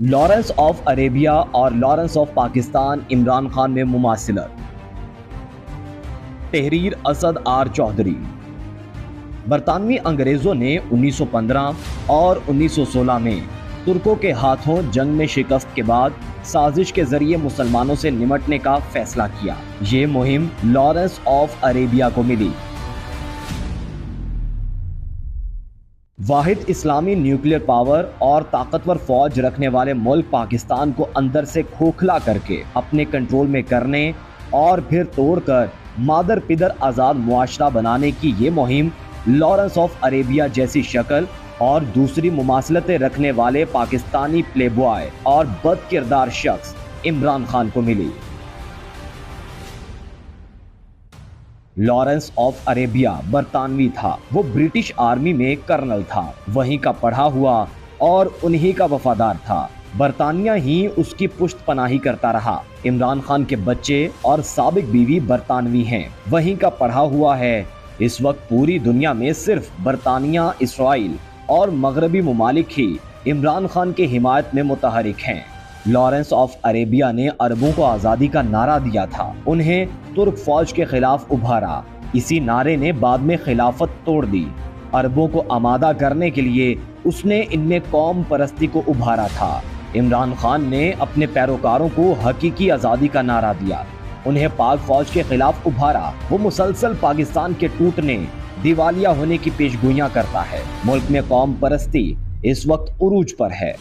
Lawrence of Arabia اور Lawrence of Pakistan Imran Khan میں مماثلت۔ تحریر اسد آر چودھری۔ برطانوی انگریزوں نے 1915 اور 1916 میں ترکوں کے ہاتھوں جنگ میں شکست کے بعد سازش کے ذریعے مسلمانوں سے نمٹنے کا فیصلہ کیا۔ یہ مہم لارنس آف عربیہ کو ملی۔ واحد اسلامی نیوکلیر پاور اور طاقتور فوج رکھنے والے ملک پاکستان کو اندر سے کھوکھلا کر کے اپنے کنٹرول میں کرنے اور پھر توڑ کر مادر پدر آزاد معاشرہ بنانے کی یہ مہم لارنس آف عربیہ جیسی شکل اور دوسری مماثلتیں رکھنے والے پاکستانی پلے بوائے اور بد کردار شخص عمران خان کو ملی۔ لارنس آف عربیہ برطانوی تھا، وہ برٹش آرمی میں کرنل تھا، وہیں کا پڑھا ہوا اور انہی کا وفادار تھا۔ برطانیہ ہی اس کی پشت پناہی کرتا رہا۔ عمران خان کے بچے اور سابق بیوی برطانوی ہیں، وہیں کا پڑھا ہوا ہے۔ اس وقت پوری دنیا میں صرف برطانیہ، اسرائیل اور مغربی ممالک ہی عمران خان کے حمایت میں متحرک ہیں۔ لارنس آف عربیہ نے عربوں کو آزادی کا نعرہ دیا تھا، انہیں ترک فوج کے خلاف ابھارا۔ اسی نعرے نے بعد میں خلافت توڑ دی۔ عربوں کو آمادہ کرنے کے لیے اس نے ان میں قوم پرستی کو ابھارا تھا۔ عمران خان نے اپنے پیروکاروں کو حقیقی آزادی کا نعرہ دیا، انہیں پاک فوج کے خلاف ابھارا۔ وہ مسلسل پاکستان کے ٹوٹنے، دیوالیہ ہونے کی پیشگوئیاں کرتا ہے۔ ملک میں قوم پرستی اس وقت عروج پر ہے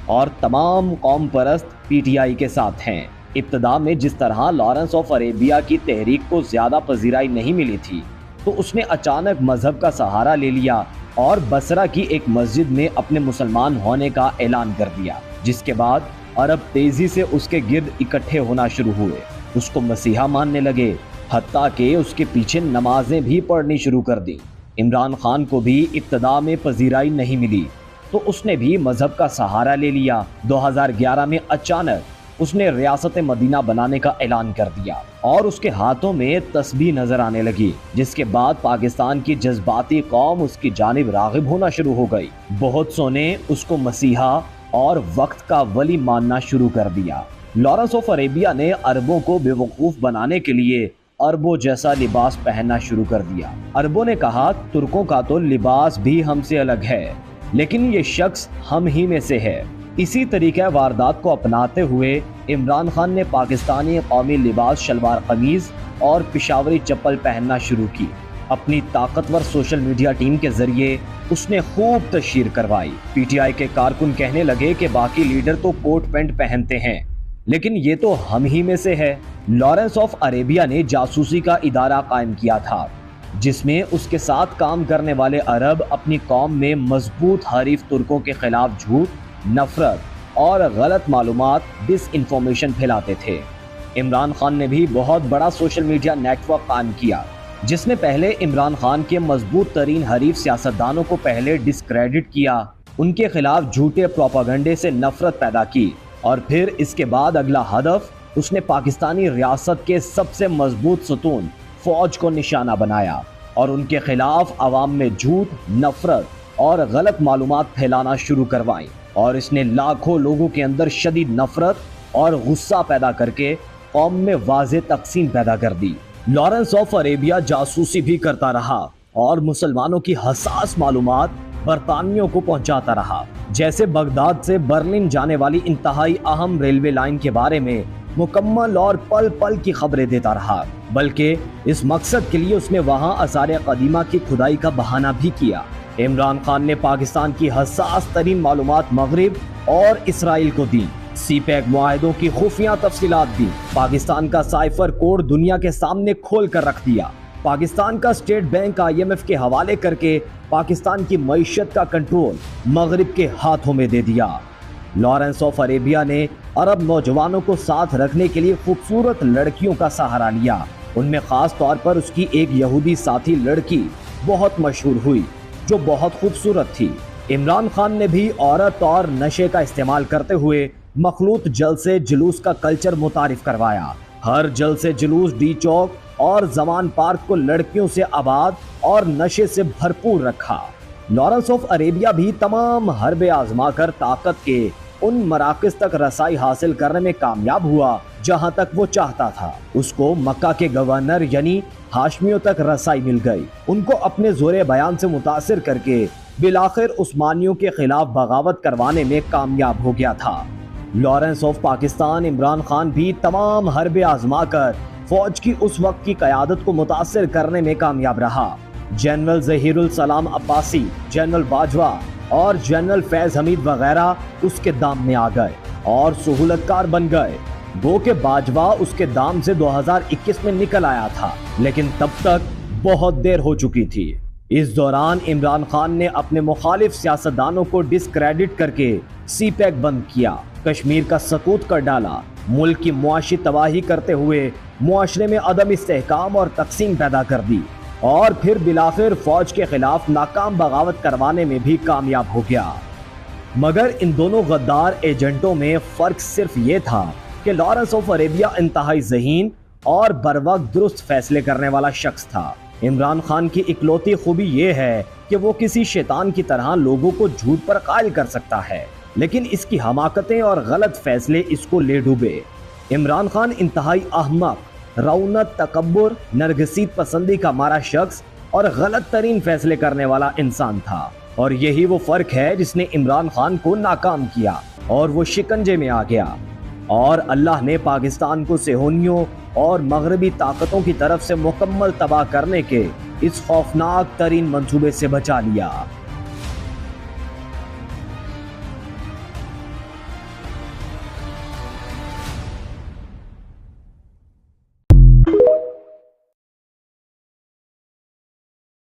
اور تمام قوم پرست پی ٹی آئی کے ساتھ ہیں۔ ابتدا میں جس طرح لارنس آف عربیہ کی تحریک کو زیادہ پذیرائی نہیں ملی تھی، تو اس نے اچانک مذہب کا سہارا لے لیا اور بصرہ کی ایک مسجد میں اپنے مسلمان ہونے کا اعلان کر دیا، جس کے بعد عرب تیزی سے اس کے گرد اکٹھے ہونا شروع ہوئے، اس کو مسیحا ماننے لگے، حتیٰ کہ اس کے پیچھے نمازیں بھی پڑھنی شروع کر دی۔ عمران خان کو بھی ابتدا میں پذیرائی نہیں ملی، تو اس نے بھی مذہب کا سہارا لے لیا۔ 2011 میں اچانک اس نے ریاست مدینہ بنانے کا اعلان کر دیا اور اس کے ہاتھوں میں تسبیح نظر آنے لگی، جس کے بعد پاکستان کی جذباتی قوم اس کی جانب راغب ہونا شروع ہو گئی۔ بہت سو نے اس کو مسیحا اور وقت کا ولی ماننا شروع کر دیا۔ لارنس آف عربیہ نے عربوں کو بے وقوف بنانے کے لیے عربوں جیسا لباس پہننا شروع کر دیا۔ عربوں نے کہا ترکوں کا تو لباس بھی ہم سے الگ ہے، لیکن یہ شخص ہم ہی میں سے ہے۔ اسی طریقہ واردات کو اپناتے ہوئے عمران خان نے پاکستانی قومی لباس شلوار قمیض اور پشاوری چپل پہننا شروع کی۔ اپنی طاقتور سوشل میڈیا ٹیم کے ذریعے اس نے خوب تشہیر کروائی۔ پی ٹی آئی کے کارکن کہنے لگے کہ باقی لیڈر تو کوٹ پینٹ پہنتے ہیں، لیکن یہ تو ہم ہی میں سے ہے۔ لارنس آف عربیہ نے جاسوسی کا ادارہ قائم کیا تھا، جس میں اس کے ساتھ کام کرنے والے عرب اپنی قوم میں مضبوط حریف ترکوں کے خلاف جھوٹ، نفرت اور غلط معلومات، ڈس انفارمیشن پھیلاتے تھے۔ عمران خان نے بھی بہت بڑا سوشل میڈیا نیٹ ورک قائم کیا، جس نے پہلے عمران خان کے مضبوط ترین حریف سیاستدانوں کو پہلے ڈسکریڈٹ کیا، ان کے خلاف جھوٹے پروپیگنڈے سے نفرت پیدا کی، اور پھر اس کے بعد اگلا ہدف اس نے پاکستانی ریاست کے سب سے مضبوط ستون فوج کو نشانہ بنایا اور ان کے خلاف عوام میں جھوٹ، نفرت اور غلط معلومات پھیلانا شروع کروائیں، اور اس نے لاکھوں لوگوں کے اندر شدید نفرت اور غصہ پیدا کر کے قوم میں واضح تقسیم پیدا کر دی۔ لارنس آف عربیہ جاسوسی بھی کرتا رہا اور مسلمانوں کی حساس معلومات برطانویوں کو پہنچاتا رہا، جیسے بغداد سے برلن جانے والی انتہائی اہم ریلوے لائن کے بارے میں مکمل اور پل پل کی خبریں دیتا رہا، بلکہ اس مقصد کے لیے اس نے وہاں آثار قدیمہ کی کھدائی کا بہانہ بھی کیا۔ عمران خان نے پاکستان کی حساس ترین معلومات مغرب اور اسرائیل کو دی، سی پیک معاہدوں کی خفیہ تفصیلات دی، پاکستان کا سائفر کوڈ دنیا کے سامنے کھول کر رکھ دیا، پاکستان کا اسٹیٹ بینک IMF کے حوالے کر کے پاکستان کی معیشت کا کنٹرول مغرب کے ہاتھوں میں دے دیا۔ لارنس آف عربیہ نے عرب نوجوانوں کو ساتھ رکھنے کے لیے خوبصورت لڑکیوں کا سہارا لیا، ان میں خاص طور پر اس کی ایک یہودی ساتھی لڑکی بہت مشہور ہوئی جو بہت خوبصورت تھی۔ عمران خان نے بھی عورت اور نشے کا استعمال کرتے ہوئے مخلوط جلسے جلوس کا کلچر متعارف کروایا۔ ہر جلسے جلوس ڈی چوک اور زمان پارک کو لڑکیوں سے آباد اور نشے سے بھرپور رکھا۔ لارنس آف عربیہ بھی تمام حربے آزما کر طاقت کے ان مراکز تک رسائی حاصل کرنے میں کامیاب ہوا جہاں تک وہ چاہتا تھا۔ اس کو مکہ کے گورنر یعنی ہاشمیوں تک رسائی مل گئی۔ ان کو اپنے زور بیان سے متاثر کر کے بالآخر عثمانیوں کے خلاف بغاوت کروانے میں کامیاب ہو گیا تھا۔ لارنس آف پاکستان عمران خان بھی تمام حربیں آزما کر فوج کی اس وقت کی قیادت کو متاثر کرنے میں کامیاب رہا۔ جنرل ظہیر السلام عباسی، جنرل باجوہ اور جنرل فیض حمید وغیرہ اس کے دام میں آ گئے اور سہولت کار بن گئے۔ گو کہ باجوہ اس کے دام سے 2021 میں نکل آیا تھا، لیکن تب تک بہت دیر ہو چکی تھی۔ اس دوران عمران خان نے اپنے مخالف سیاستدانوں کو ڈسکریڈٹ کر کے سی پیک بند کیا، کشمیر کا سقوط کر ڈالا، ملک کی معاشی تباہی کرتے ہوئے معاشرے میں عدم استحکام اور تقسیم پیدا کر دی، اور پھر بالآخر فوج کے خلاف ناکام بغاوت کروانے میں بھی کامیاب ہو گیا۔ مگر ان دونوں غدار ایجنٹوں میں فرق صرف یہ تھا کہ لارنس آف عربیہ انتہائی ذہین اور بروقت درست فیصلے کرنے والا شخص تھا۔ عمران خان کی اکلوتی خوبی یہ ہے کہ وہ کسی شیطان کی طرح لوگوں کو جھوٹ پر قائل کر سکتا ہے، لیکن اس کی حماقتیں اور غلط فیصلے اس کو لے ڈوبے۔ عمران خان انتہائی احمق، رونت، تکبر، نرگسیت پسندی کا مارا شخص اور غلط ترین فیصلے کرنے والا انسان تھا، اور یہی وہ فرق ہے جس نے عمران خان کو ناکام کیا اور وہ شکنجے میں آ گیا، اور اللہ نے پاکستان کو صہیونیوں اور مغربی طاقتوں کی طرف سے مکمل تباہ کرنے کے اس خوفناک ترین منصوبے سے بچا لیا۔